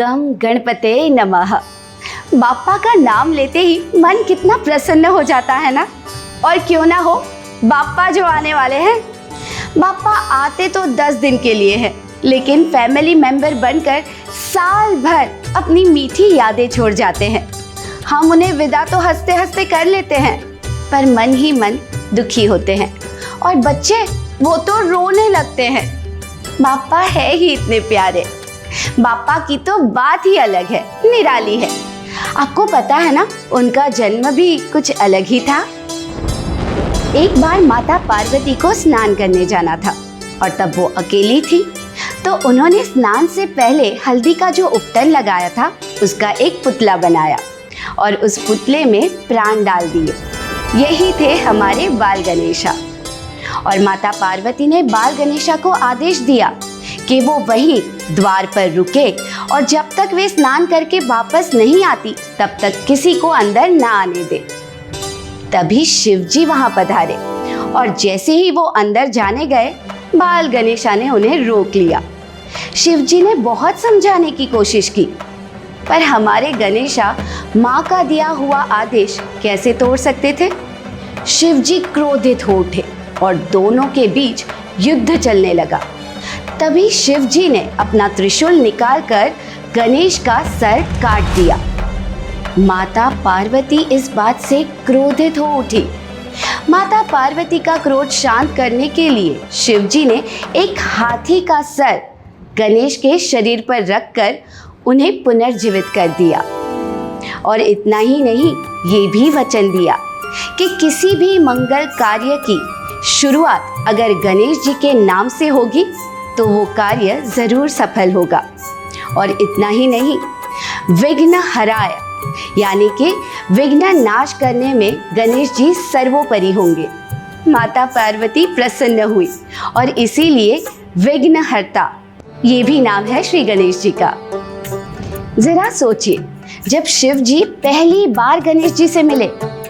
गम गणपते नमः। बाप्पा का नाम लेते ही मन कितना प्रसन्न हो जाता है ना। और क्यों ना हो, बाप्पा जो आने वाले हैं। बाप्पा आते तो 10 दिन के लिए हैं, लेकिन फैमिली मेंबर बनकर साल भर अपनी मीठी यादें छोड़ जाते हैं। हम उन्हें विदा तो हंसते हंसते कर लेते हैं, पर मन ही मन दुखी होते हैं। और बच्चे वो तो रोने लगते हैं। बाप्पा है ही इतने प्यारे। बाप्पा की तो बात ही अलग है, निराली है। आपको पता है ना, उनका जन्म भी कुछ अलग ही था। एक बार माता पार्वती को स्नान करने जाना था और तब वो अकेली थी, तो उन्होंने स्नान से पहले हल्दी का जो उपटन लगाया था उसका एक पुतला बनाया और उस पुतले में प्राण डाल दिए। यही थे हमारे बाल गणेशा। और माता पार्वती ने बाल गणेशा को आदेश दिया कि वो वहीं द्वार पर रुके और जब तक वे स्नान करके वापस नहीं आती तब तक किसी को अंदर ना आने दे। तभी शिवजी वहां पधारे और जैसे ही वो अंदर जाने गए, बाल गणेशा ने उन्हें रोक लिया। शिवजी ने बहुत समझाने की कोशिश की, पर हमारे गणेशा माँ का दिया हुआ आदेश कैसे तोड़ सकते थे। शिवजी क्रोधित हो उठे और दोनों के बीच युद्ध चलने लगा। तभी शिवजी ने अपना त्रिशूल निकालकर गणेश का सर काट दिया। माता पार्वती इस बात से क्रोधित हो उठी। माता पार्वती का क्रोध शांत करने के लिए शिवजी ने एक हाथी का सर गणेश के शरीर पर रखकर उन्हें पुनर्जीवित कर दिया। और इतना ही नहीं, ये भी वचन दिया कि किसी भी मंगल कार्य की शुरुआत अगर गणेश जी के नाम से होगी तो वो कार्य जरूर सफल होगा। और इतना ही नहीं, विघ्न हराय यानी कि विघ्न नाश करने में गणेश जी सर्वोपरि होंगे। माता पार्वती प्रसन्न हुई और इसीलिए विघ्नहर्ता ये भी नाम है श्री गणेश जी का। जरा सोचिए, जब शिव जी पहली बार गणेश जी से मिले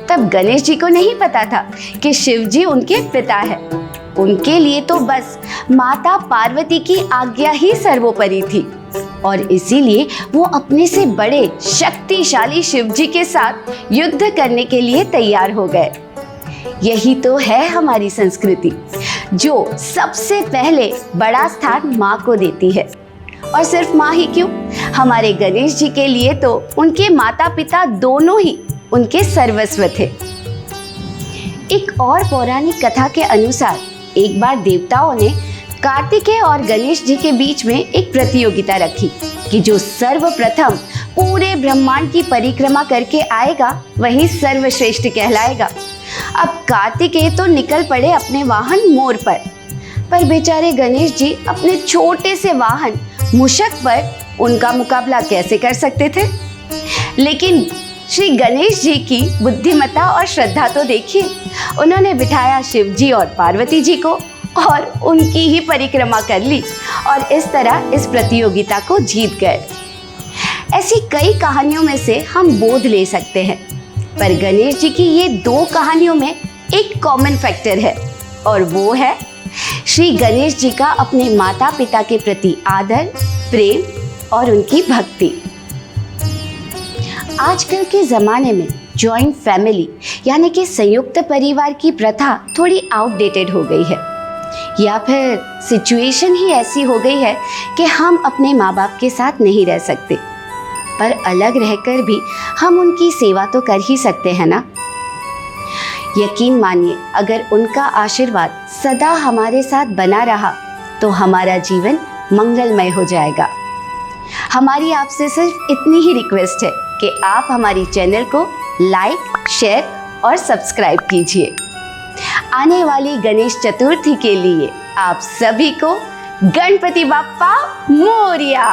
तब गणेश जी को नहीं पता था कि शिव जी उनके पिता हैं। उनके लिए तो बस माता पार्वती की आज्ञा ही सर्वोपरि थी और इसीलिए वो अपने से बड़े शक्तिशाली शिव जी के साथ युद्ध करने के लिए तैयार हो गए। यही तो है हमारी संस्कृति, जो सबसे पहले बड़ा स्थान माँ को देती है। और सिर्फ माँ ही क्यों, हमारे गणेश जी के लिए तो उनके माता पिता दोनों ही उनके सर्वस्व थे। एक और पौराणिक कथा के अनुसार एक बार देवताओं ने कार्तिकेय और गणेश जी के बीच में एक प्रतियोगिता रखी कि जो सर्वप्रथम पूरे ब्रह्मांड की परिक्रमा करके आएगा वही सर्वश्रेष्ठ कहलाएगा। अब कार्तिकेय तो निकल पड़े अपने वाहन मोर पर बेचारे गणेश जी अपने छोटे से वाहन मूषक पर उनका मुकाबला कैसे कर सकते थे। लेकिन श्री गणेश जी की बुद्धिमत्ता और श्रद्धा तो देखिए, उन्होंने बिठाया शिव जी और पार्वती जी को और उनकी ही परिक्रमा कर ली और इस तरह इस प्रतियोगिता को जीत गए। ऐसी कई कहानियों में से हम बोध ले सकते हैं, पर गणेश जी की ये 2 कहानियों में एक कॉमन फैक्टर है और वो है श्री गणेश जी का अपने माता पिता के प्रति आदर, प्रेम और उनकी भक्ति। आजकल के ज़माने में जॉइंट फैमिली यानी कि संयुक्त परिवार की प्रथा थोड़ी आउटडेटेड हो गई है, या फिर सिचुएशन ही ऐसी हो गई है कि हम अपने माँ बाप के साथ नहीं रह सकते, पर अलग रहकर भी हम उनकी सेवा तो कर ही सकते हैं ना। यकीन मानिए, अगर उनका आशीर्वाद सदा हमारे साथ बना रहा तो हमारा जीवन मंगलमय हो जाएगा। हमारी आपसे सिर्फ इतनी ही रिक्वेस्ट है कि आप हमारी चैनल को लाइक, शेयर और सब्सक्राइब कीजिए। आने वाली गणेश चतुर्थी के लिए आप सभी को गणपति बाप्पा मोरया।